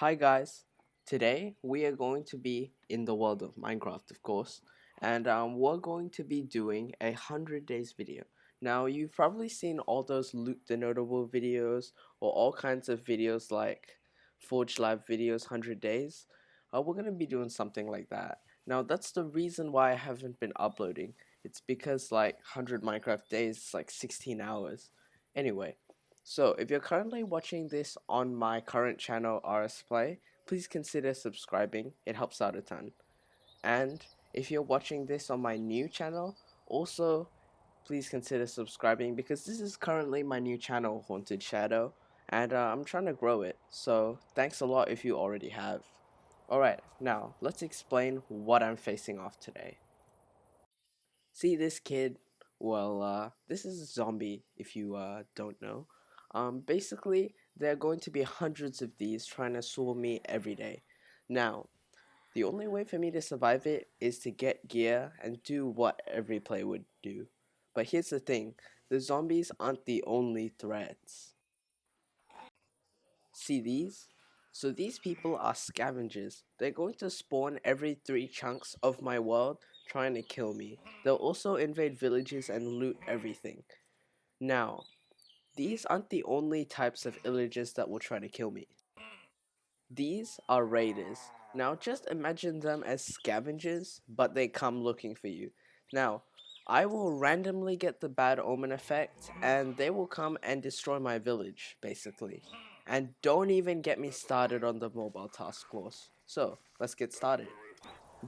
Hi guys, today we are going to be in the world of Minecraft, of course, and we're going to be doing a 100 days video. Now, you've probably seen all those Loot the Notable videos or all kinds of videos like Forge Live videos 100 days. We're going to be doing something like that. Now, that's the reason why I haven't been uploading. It's because like 100 Minecraft days is like 16 hours. Anyway, so, if you're currently watching this on my current channel RS Play, please consider subscribing, it helps out a ton. And if you're watching this on my new channel, also please consider subscribing because this is currently my new channel, Haunted Shadow, and I'm trying to grow it, so thanks a lot if you already have. Alright, now let's explain what I'm facing off today. See this kid? Well, this is a zombie, if you don't know. Basically, there are going to be hundreds of these trying to swarm me every day. Now, the only way for me to survive it is to get gear and do what every player would do. But here's the thing, the zombies aren't the only threats. See these? So these people are scavengers. They're going to spawn every 3 chunks of my world trying to kill me. They'll also invade villages and loot everything. Now, these aren't the only types of villagers that will try to kill me. These are raiders. Now just imagine them as scavengers, but they come looking for you. Now, I will randomly get the bad omen effect, and they will come and destroy my village, basically. And don't even get me started on the mobile task force. So, let's get started.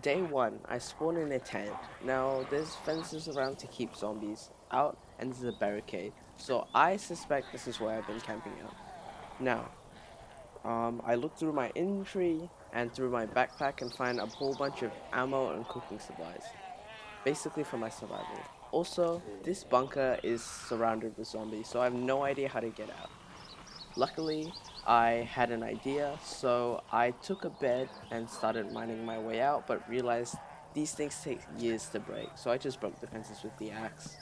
Day 1, I spawn in a tent. Now, there's fences around to keep zombies out, and there's a barricade. So, I suspect this is where I've been camping out. Now, I look through my inventory and through my backpack and find a whole bunch of ammo and cooking supplies, basically for my survival. Also, this bunker is surrounded with zombies, so I have no idea how to get out. Luckily, I had an idea, so I took a bed and started mining my way out, but realized these things take years to break, so I just broke the fences with the axe.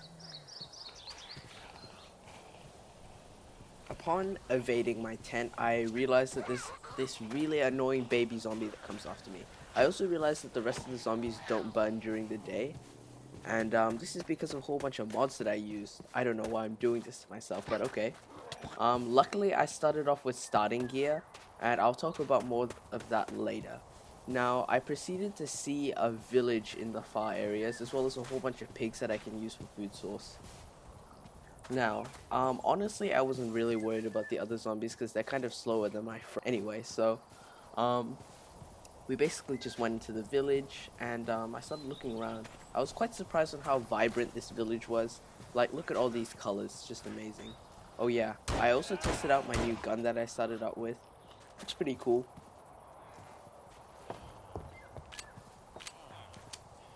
Upon evading my tent, I realized that there's this really annoying baby zombie that comes after me. I also realized that the rest of the zombies don't burn during the day, and this is because of a whole bunch of mods that I used. I don't know why I'm doing this to myself, but okay. Luckily, I started off with starting gear, and I'll talk about more of that later. Now, I proceeded to see a village in the far areas, as well as a whole bunch of pigs that I can use for food source. Now, honestly, I wasn't really worried about the other zombies because they're kind of slower than my friend. Anyway, so, um, we basically just went into the village and I started looking around. I was quite surprised on how vibrant this village was. Like, look at all these colors, it's just amazing. Oh yeah, I also tested out my new gun that I started out with. Looks pretty cool.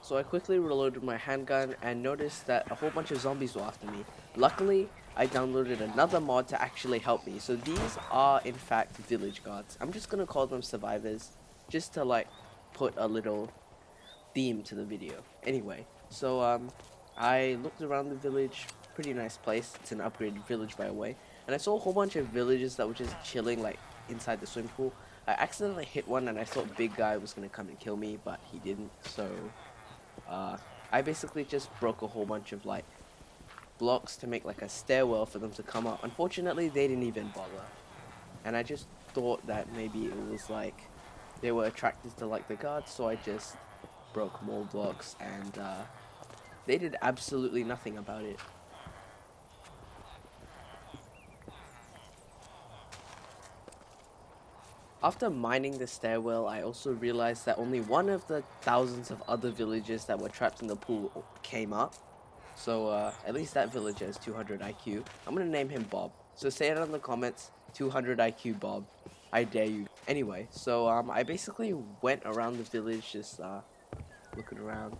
So I quickly reloaded my handgun and noticed that a whole bunch of zombies were after me. Luckily, I downloaded another mod to actually help me. So these are in fact village guards. I'm just gonna call them survivors, just to like put a little theme to the video. Anyway, so I looked around the village, pretty nice place. It's an upgraded village by the way. And I saw a whole bunch of villagers that were just chilling like inside the swimming pool. I accidentally hit one and I thought big guy was gonna come and kill me, but he didn't, so uh, I basically just broke a whole bunch of like blocks to make like a stairwell for them to come up. Unfortunately, they didn't even bother, and I just thought that maybe it was like they were attracted to like the guards, so I just broke more blocks, and they did absolutely nothing about it. After mining the stairwell, I also realized that only one of the thousands of other villagers that were trapped in the pool came up. So, at least that villager has 200 IQ. I'm gonna name him Bob. So say it in the comments, 200 IQ Bob. I dare you. Anyway, so, I basically went around the village just, looking around.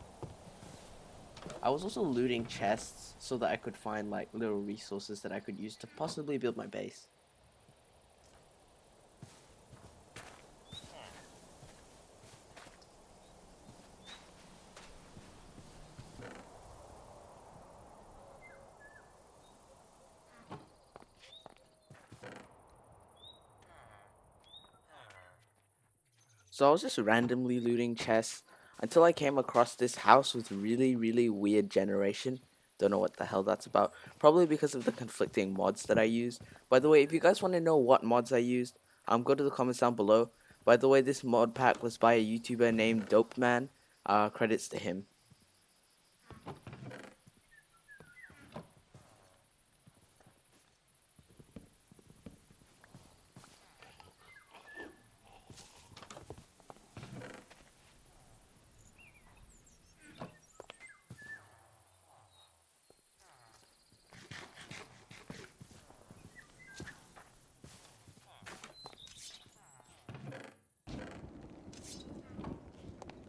I was also looting chests so that I could find, like, little resources that I could use to possibly build my base. So I was just randomly looting chests until I came across this house with really weird generation. Don't know what the hell that's about. Probably because of the conflicting mods that I used. By the way, if you guys want to know what mods I used, go to the comments down below. By the way, this mod pack was by a YouTuber named Dope Man. Credits to him.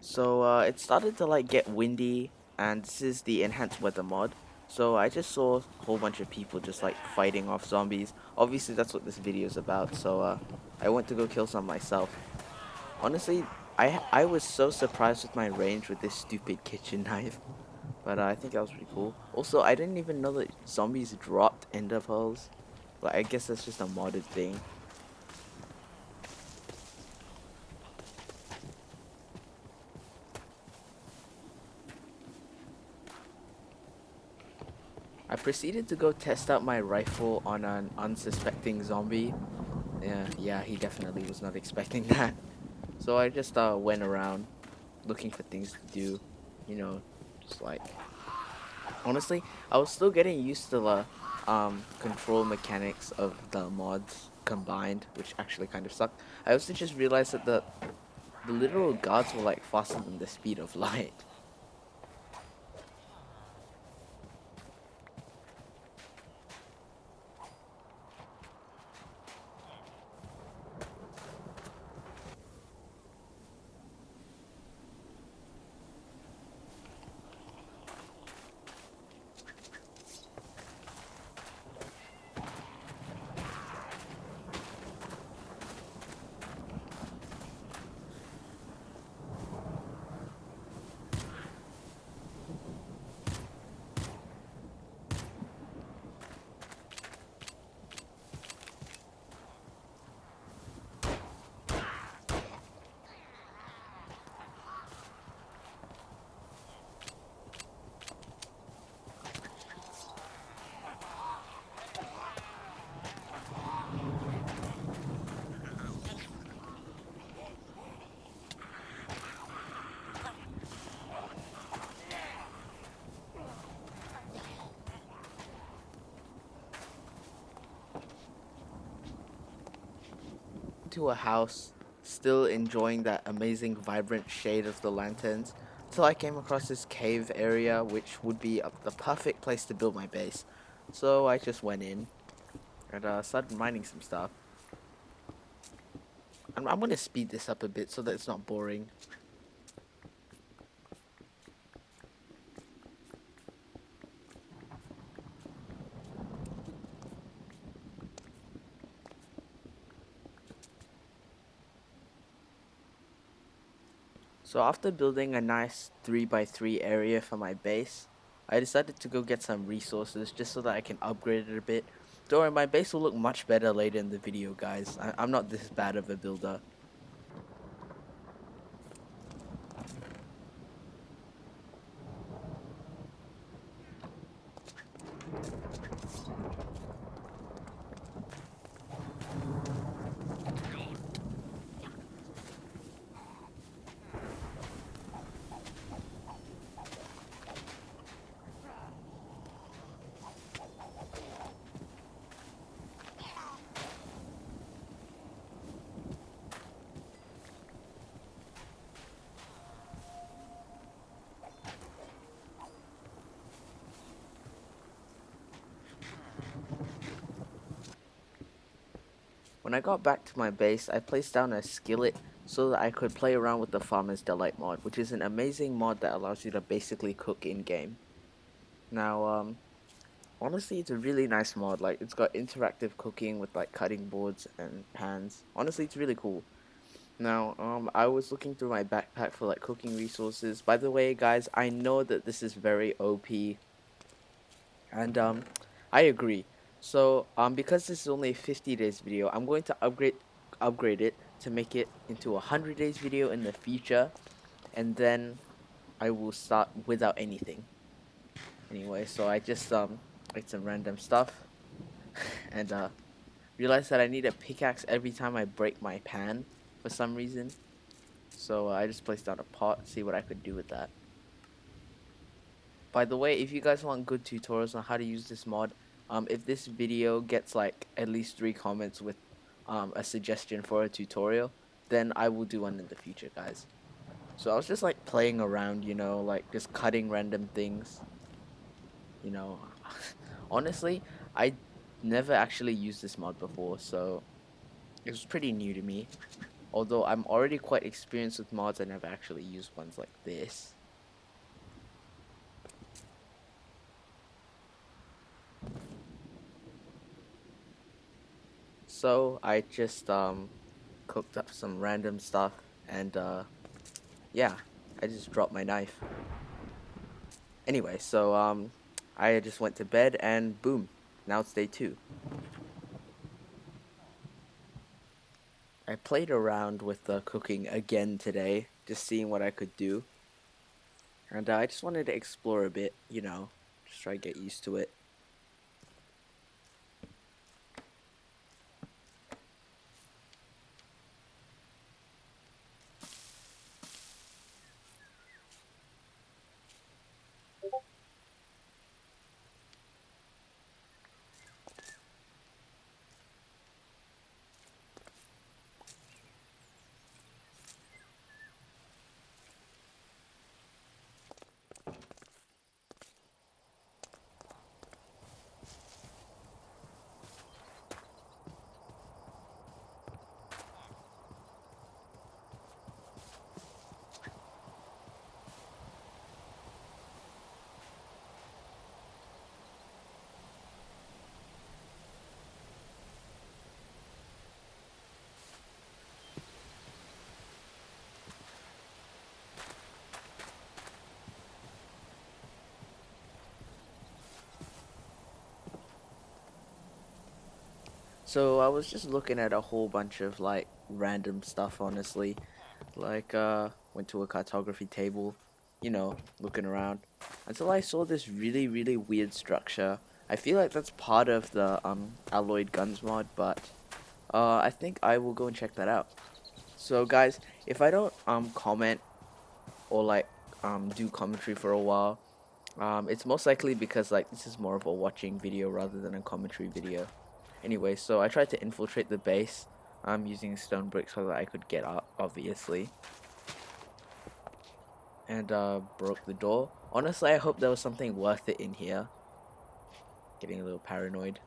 So it started to like get windy, and this is the enhanced weather mod. So I just saw a whole bunch of people just like fighting off zombies. Obviously, that's what this video is about. So I went to go kill some myself. Honestly, I was so surprised with my range with this stupid kitchen knife. But I think that was pretty cool. Also, I didn't even know that zombies dropped ender pearls. Like I guess that's just a modded thing. I proceeded to go test out my rifle on an unsuspecting zombie. Yeah, he definitely was not expecting that. So I just went around looking for things to do, you know, just like honestly, I was still getting used to the control mechanics of the mods combined, which actually kind of sucked. I also just realized that the literal guards were like faster than the speed of light. To a house, still enjoying that amazing vibrant shade of the lanterns, until I came across this cave area, which would be the perfect place to build my base. So I just went in and started mining some stuff. I'm gonna speed this up a bit so that it's not boring. So after building a nice 3x3 area for my base, I decided to go get some resources just so that I can upgrade it a bit. Don't worry, my base will look much better later in the video, guys. I'm not this bad of a builder. When I got back to my base, I placed down a skillet so that I could play around with the Farmer's Delight mod, which is an amazing mod that allows you to basically cook in-game. Now, honestly, it's a really nice mod. Like, it's got interactive cooking with, like, cutting boards and pans. Honestly, it's really cool. Now, I was looking through my backpack for, like, cooking resources. By the way, guys, I know that this is very OP, and, I agree. So, because this is only a 50 days video, I'm going to upgrade it to make it into a 100 days video in the future, and then I will start without anything. Anyway, so I just ate some random stuff and realized that I need a pickaxe every time I break my pan for some reason. So I just placed down a pot, see what I could do with that. By the way, if you guys want good tutorials on how to use this mod, if this video gets like at least 3 comments with a suggestion for a tutorial, then I will do one in the future, guys. So I was just like playing around, you know, like just cutting random things, you know. Honestly, I never actually used this mod before, so it was pretty new to me. Although I'm already quite experienced with mods, I never actually used ones like this. So I just cooked up some random stuff and yeah, I just dropped my knife. Anyway, so I just went to bed and boom, now it's day 2. I played around with cooking again today, just seeing what I could do. And I just wanted to explore a bit, you know, just try to get used to it. So I was just looking at a whole bunch of like random stuff, honestly. Like went to a cartography table, you know, looking around until I saw this really weird structure. I feel like that's part of the alloyed guns mod, but I think I will go and check that out. So guys, if I don't comment or like do commentary for a while, it's most likely because like this is more of a watching video rather than a commentary video. Anyway, so I tried to infiltrate the base using stone bricks so that I could get up, obviously. And broke the door. Honestly, I hope there was something worth it in here. Getting a little paranoid.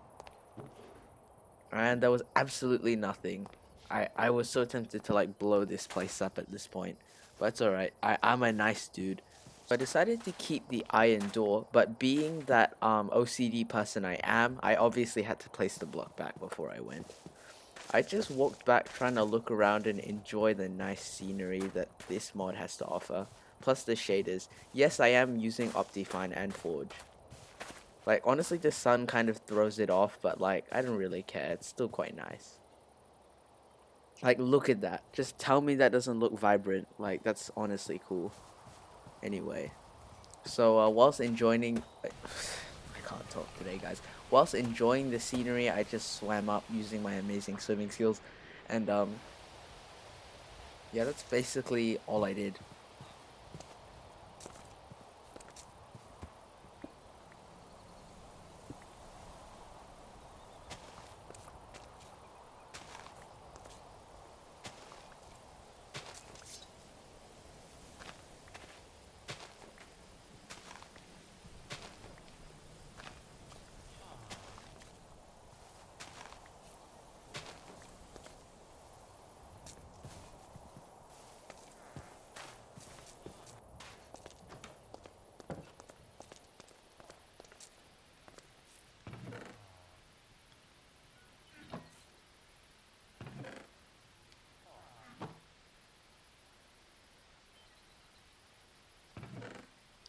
And there was absolutely nothing. I was so tempted to like blow this place up at this point. But it's alright. I'm a nice dude. So I decided to keep the iron door, but being that OCD person I am, I obviously had to place the block back before I went. I just walked back trying to look around and enjoy the nice scenery that this mod has to offer. Plus the shaders. Yes, I am using Optifine and Forge. Like, honestly, the sun kind of throws it off, but like, I don't really care. It's still quite nice. Like, look at that. Just tell me that doesn't look vibrant. Like, that's honestly cool. Anyway. So, whilst enjoying... I can't talk today, guys. Whilst enjoying the scenery, I just swam up using my amazing swimming skills. And, yeah, that's basically all I did.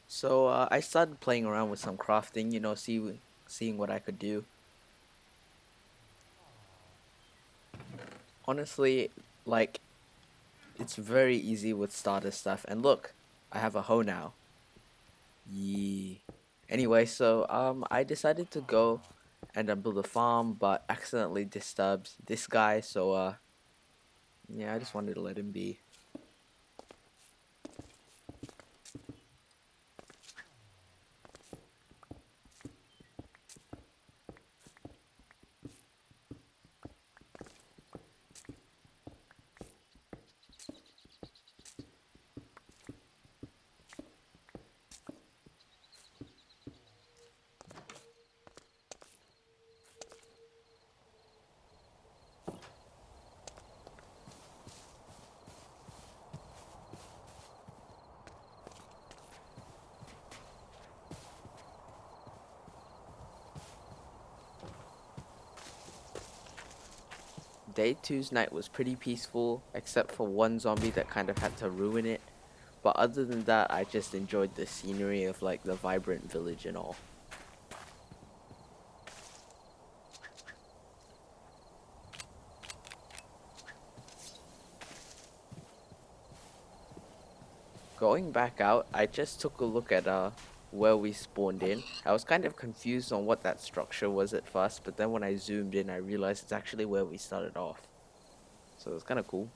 So I started playing around with some crafting, you know, seeing what I could do. Honestly, Like, it's very easy with starter stuff. And look, I have a hoe now. Yee. Anyway, so I decided to go and build a farm, but accidentally disturbed this guy. So yeah, I just wanted to let him be. Day two's night was pretty peaceful, except for one zombie that kind of had to ruin it. But other than that, I just enjoyed the scenery of like the vibrant village and all. Going back out, I just took a look at where we spawned in. I was kind of confused on what that structure was at first, but then when I zoomed in, I realized it's actually where we started off. So it was kind of cool.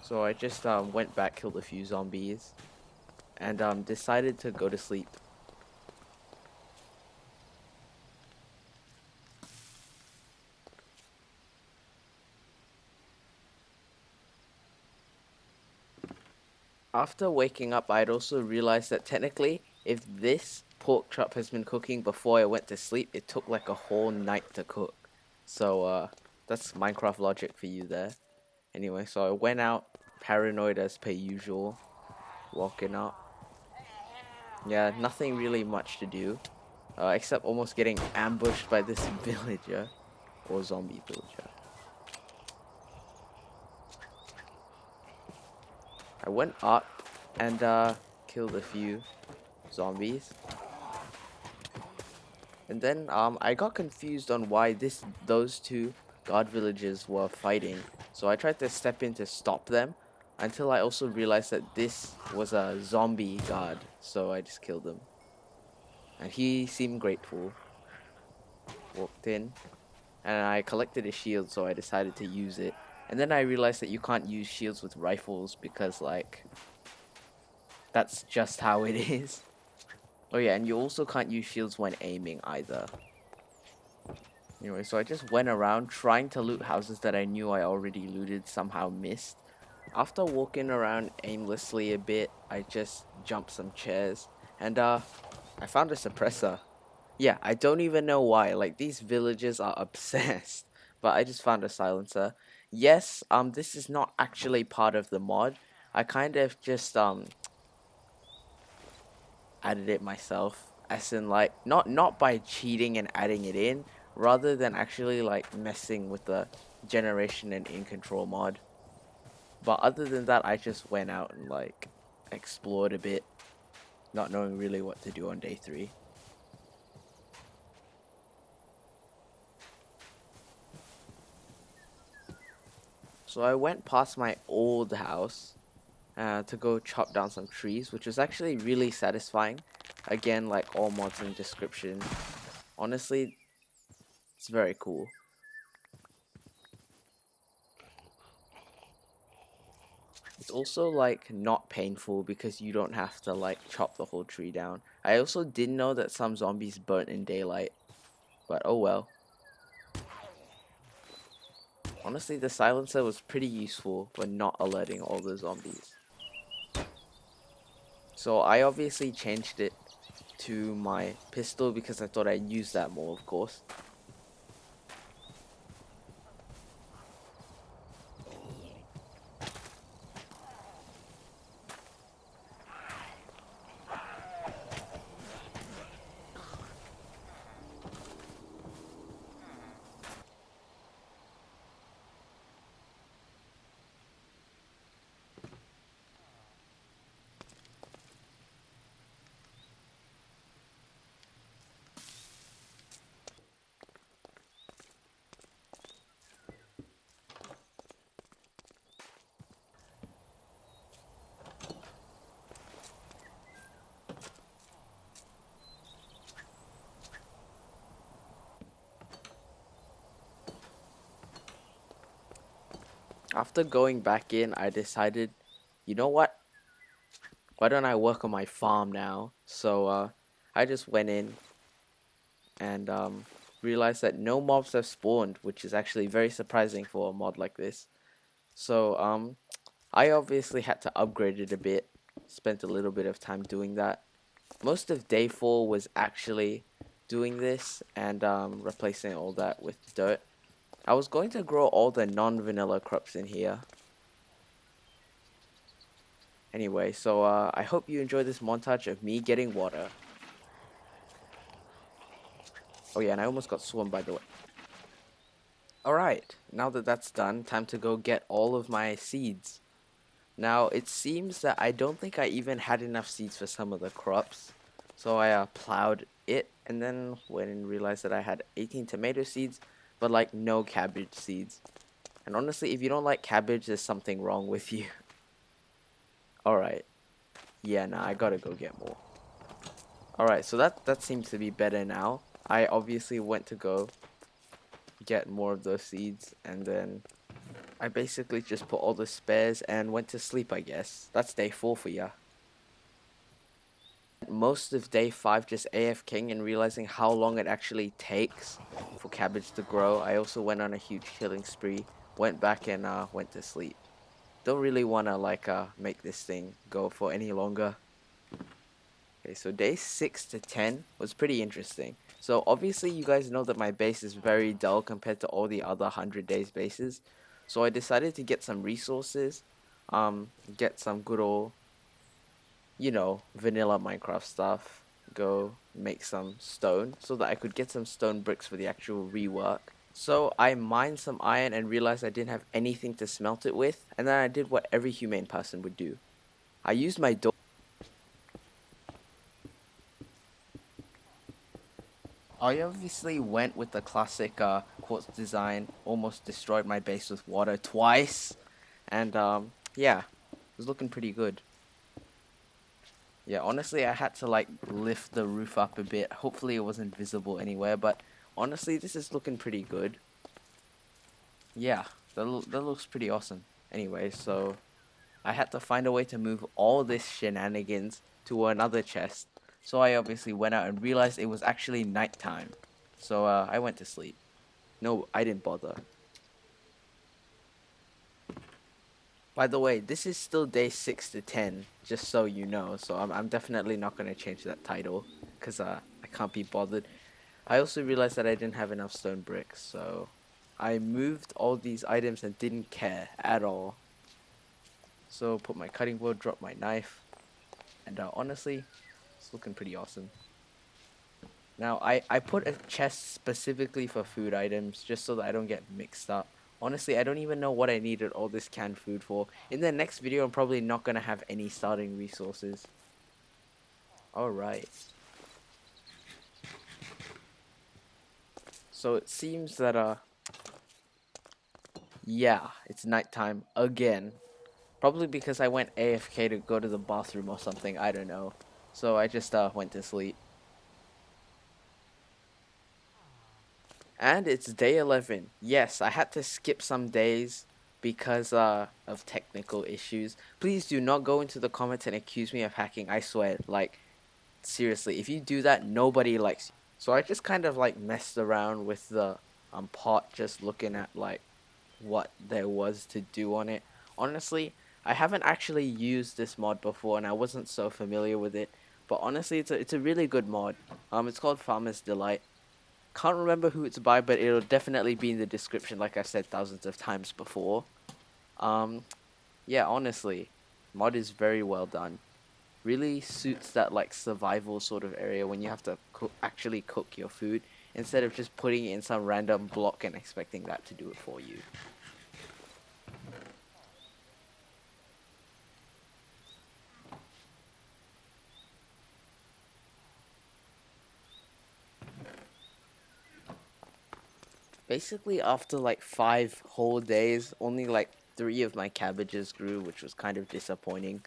So I just went back, killed a few zombies, and decided to go to sleep. After waking up, I'd also realized that technically, if this pork chop has been cooking before I went to sleep, it took like a whole night to cook. So that's Minecraft logic for you there. Anyway, so I went out, paranoid as per usual, walking up. Yeah, nothing really much to do, except almost getting ambushed by this villager, or zombie villager. I went up and killed a few zombies. And then I got confused on why those two god villagers were fighting. So I tried to step in to stop them until I also realized that this was a zombie god. So I just killed him. And he seemed grateful. Walked in and I collected a shield, so I decided to use it. And then I realized that you can't use shields with rifles because like that's just how it is. Oh yeah, and you also can't use shields when aiming either. Anyway, so I just went around trying to loot houses that I knew I already looted, somehow missed. After walking around aimlessly a bit, I just jumped some chairs and I found a suppressor. Yeah, I don't even know why. Like these villagers are obsessed. But I just found a silencer. Yes, this is not actually part of the mod. I kind of just added it myself, as in like not by cheating and adding it in, rather than actually like messing with the generation and in control mod. But other than that, I just went out and like explored a bit, not knowing really what to do on day 3. So I went past my old house to go chop down some trees, which was actually really satisfying. Again, like all mods in description. Honestly, it's very cool. It's also like not painful because you don't have to like chop the whole tree down. I also didn't know that some zombies burnt in daylight, but oh well. Honestly, the silencer was pretty useful when not alerting all the zombies. So I obviously changed it to my pistol because I thought I'd use that more, of course. After going back in, I decided, you know what? Why don't I work on my farm now? So I just went in and realized that no mobs have spawned, which is actually very surprising for a mod like this. So I obviously had to upgrade it a bit. Spent a little bit of time doing that. Most of day 4 was actually doing this and replacing all that with dirt. I was going to grow all the non-vanilla crops in here. Anyway, so I hope you enjoy this montage of me getting water. Oh yeah, and I almost got swum by the way. Alright, now that that's done, time to go get all of my seeds. Now, it seems that I don't think I even had enough seeds for some of the crops. So I plowed it and then went and realized that I had 18 tomato seeds, but like no cabbage seeds. And honestly, if you don't like cabbage, there's something wrong with you. Alright. Yeah, nah, I gotta go get more. Alright, so that seems to be better now. I obviously went to go get more of those seeds, and then I basically just put all the spares and went to sleep, I guess. That's day 4 for ya. Most of day 5 just AFKing and realizing how long it actually takes for cabbage to grow. I also went on a huge killing spree, went back and went to sleep. Don't really want to like make this thing go for any longer. Okay, so day 6 to 10 was pretty interesting. So obviously you guys know that my base is very dull compared to all the other 100 days bases. So I decided to get some resources, get some good old, you know, vanilla Minecraft stuff, go make some stone so that I could get some stone bricks for the actual rework. So I mined some iron and realized I didn't have anything to smelt it with, and then I did what every humane person would do. I used my door. I obviously went with the classic quartz design, almost destroyed my base with water twice, and yeah, it was looking pretty good. Yeah, honestly, I had to like lift the roof up a bit. Hopefully it wasn't visible anywhere, but honestly, this is looking pretty good. Yeah, that looks pretty awesome. Anyway, so I had to find a way to move all this shenanigans to another chest. So I obviously went out and realized it was actually nighttime. So I went to sleep. No, I didn't bother. By the way, this is still day 6 to 10, just so you know. So I'm definitely not going to change that title because I can't be bothered. I also realized that I didn't have enough stone bricks, so I moved all these items and didn't care at all. So put my cutting board, drop my knife, and honestly, it's looking pretty awesome. Now I put a chest specifically for food items just so that I don't get mixed up. Honestly, I don't even know what I needed all this canned food for. In the next video, I'm probably not gonna have any starting resources. Alright. So it seems that yeah, it's nighttime again. Probably because I went AFK to go to the bathroom or something, I don't know. So I just went to sleep. And it's day 11. Yes, I had to skip some days because of technical issues. Please do not go into the comments and accuse me of hacking. I swear, like seriously, if you do that, nobody likes you. So I just kind of like messed around with the pot, just looking at like what there was to do on it. Honestly, I haven't actually used this mod before and I wasn't so familiar with it. But honestly, it's a really good mod. It's called Farmer's Delight. Can't remember who it's by, but it'll definitely be in the description, like I said thousands of times before. Um, yeah, honestly, mod is very well done. Really suits that like survival sort of area when you have to actually cook your food instead of just putting it in some random block and expecting that to do it for you. Basically, after like 5 whole days, only like 3 of my cabbages grew, which was kind of disappointing.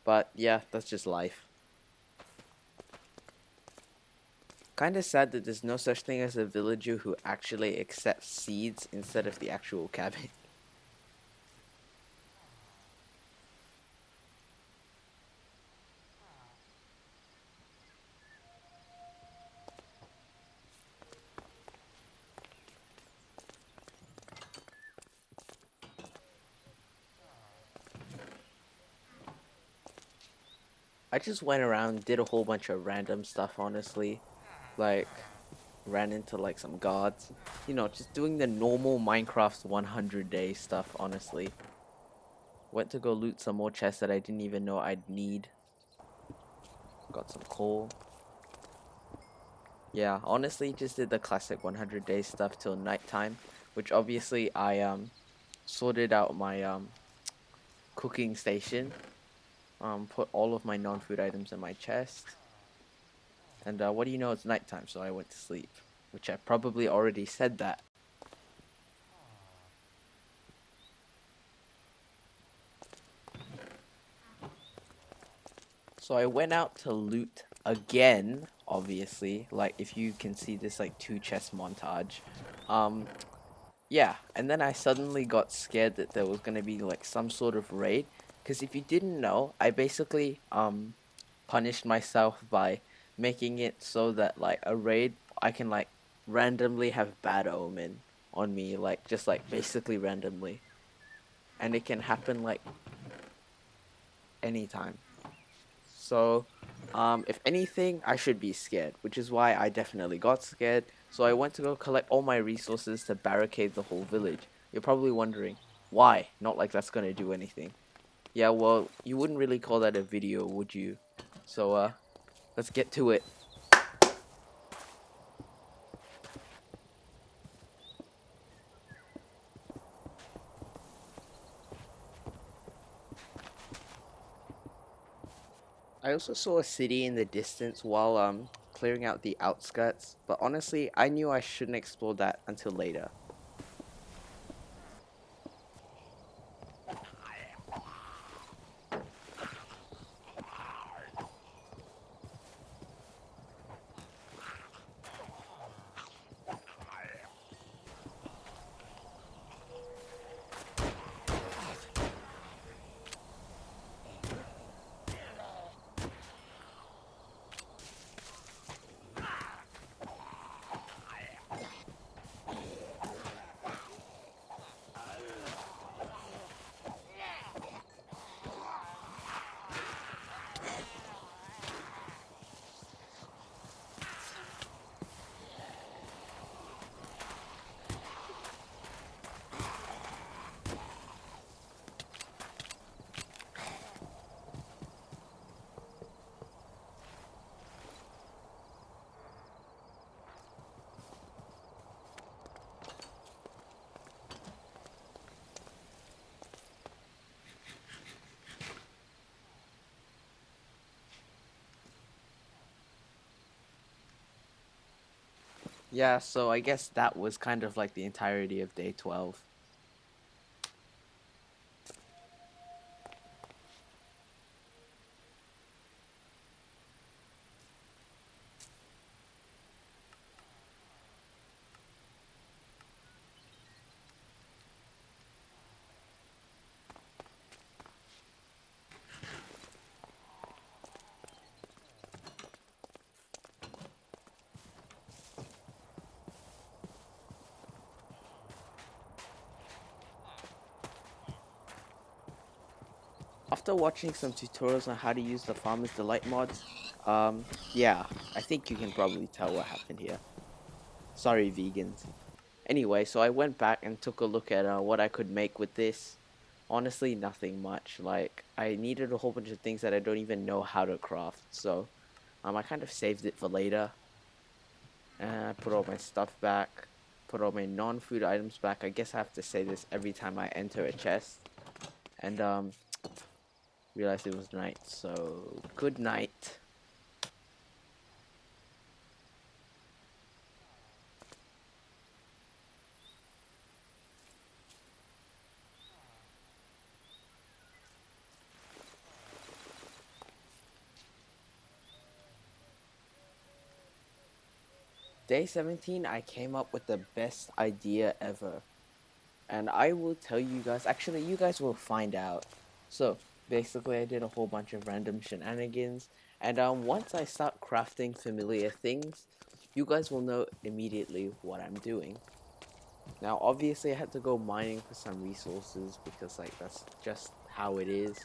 But yeah, that's just life. Kind of sad that there's no such thing as a villager who actually accepts seeds instead of the actual cabbage. I just went around, did a whole bunch of random stuff, honestly. Like, ran into like some guards. You know, just doing the normal Minecraft 100-day stuff, honestly. Went to go loot some more chests that I didn't even know I'd need. Got some coal. Yeah, honestly, just did the classic 100-day stuff till nighttime, which obviously I sorted out my cooking station. Put all of my non-food items in my chest. And what do you know? It's nighttime, so I went to sleep, which I probably already said that. So I went out to loot again, obviously. Like if you can see this like 2 chest montage. Um yeah, and then I suddenly got scared that there was going to be like some sort of raid, cuz if you didn't know, I basically punished myself by making it so that like a raid I can like randomly have bad omen on me, like just like basically randomly. And it can happen like anytime. So, if anything, I should be scared, which is why I definitely got scared. So I went to go collect all my resources to barricade the whole village. You're probably wondering, why? Not like that's gonna do anything. Yeah, well, you wouldn't really call that a video, would you? So, let's get to it. I also saw a city in the distance while clearing out the outskirts, but honestly, I knew I shouldn't explore that until later. Yeah, so I guess that was kind of like the entirety of day 12. After watching some tutorials on how to use the Farmer's Delight mods, yeah, I think you can probably tell what happened here. Sorry, vegans. Anyway, so I went back and took a look at what I could make with this. Honestly, nothing much. Like, I needed a whole bunch of things that I don't even know how to craft, so I kind of saved it for later. And I put all my stuff back, put all my non-food items back. I guess I have to say this every time I enter a chest. And realized it was night, so good night. Day 17, I came up with the best idea ever. And I will tell you guys, actually, you guys will find out. So, basically, I did a whole bunch of random shenanigans. And once I start crafting familiar things, you guys will know immediately what I'm doing. Now, obviously, I had to go mining for some resources because, like, that's just how it is.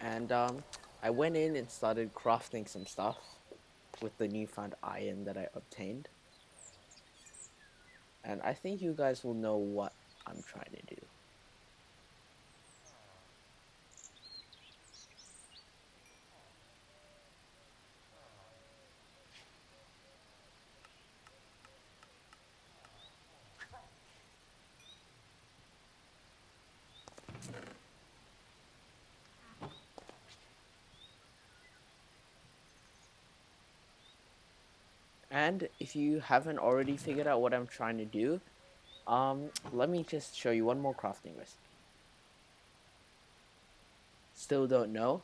And I went in and started crafting some stuff with the newfound iron that I obtained. And I think you guys will know what I'm trying to do. And if you haven't already figured out what I'm trying to do, let me just show you one more crafting recipe. Still don't know?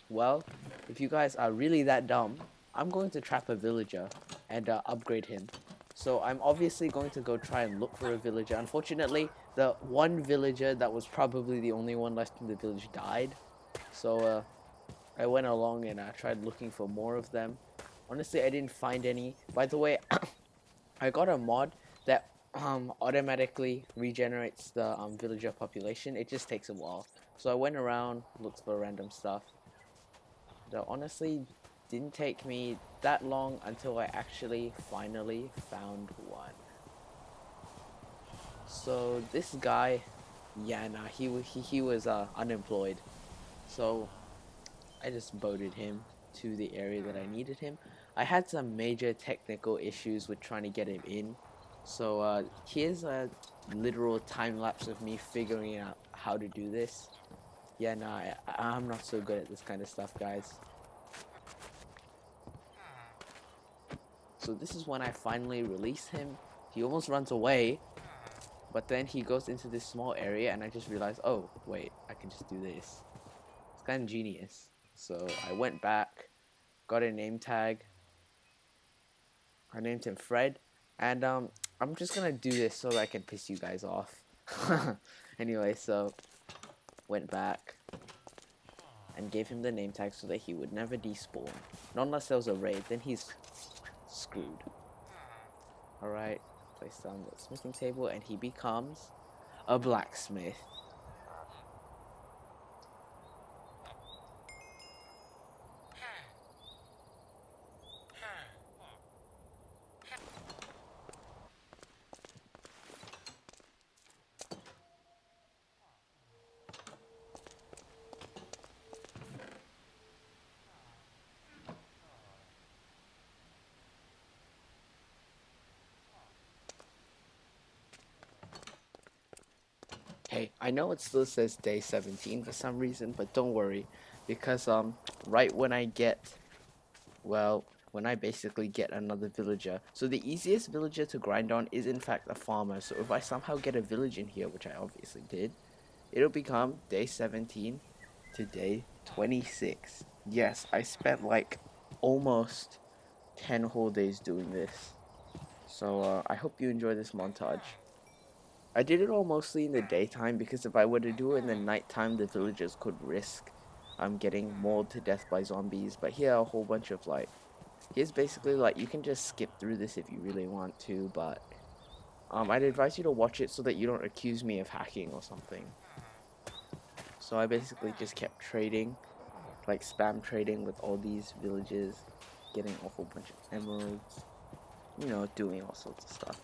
Well, if you guys are really that dumb, I'm going to trap a villager and upgrade him. So I'm obviously going to go try and look for a villager. Unfortunately, the one villager that was probably the only one left in the village died. So I went along and I tried looking for more of them. Honestly, I didn't find any. By the way, I got a mod that automatically regenerates the villager population. It just takes a while. So I went around, looked for random stuff. That honestly didn't take me that long until I actually finally found one. So this guy, yeah, nah, he was unemployed. So I just boated him to the area that I needed him. I had some major technical issues with trying to get him in. So here's a literal time lapse of me figuring out how to do this. Yeah, nah, I'm not so good at this kind of stuff, guys. So this is when I finally release him. He almost runs away, but then he goes into this small area and I just realized, oh, wait, I can just do this. It's kind of genius. So I went back, got a name tag. I named him Fred, and I'm just gonna do this so that I can piss you guys off. Anyway, so went back and gave him the name tag so that he would never despawn. Not unless there was a raid, then he's screwed. Alright, place down the smithing table and he becomes a blacksmith. Hey, I know it still says day 17 for some reason, but don't worry, because right when I get, well, when I basically get another villager. So the easiest villager to grind on is in fact a farmer. So if I somehow get a village in here, which I obviously did, it'll become day 17 to day 26. Yes, I spent like almost 10 whole days doing this. So I hope you enjoy this montage. I did it all mostly in the daytime because if I were to do it in the nighttime, the villagers could risk getting mauled to death by zombies. But here are a whole bunch of like, here's basically like, you can just skip through this if you really want to, but I'd advise you to watch it so that you don't accuse me of hacking or something. So I basically just kept trading, like spam trading with all these villages, getting a whole bunch of emeralds, you know, doing all sorts of stuff.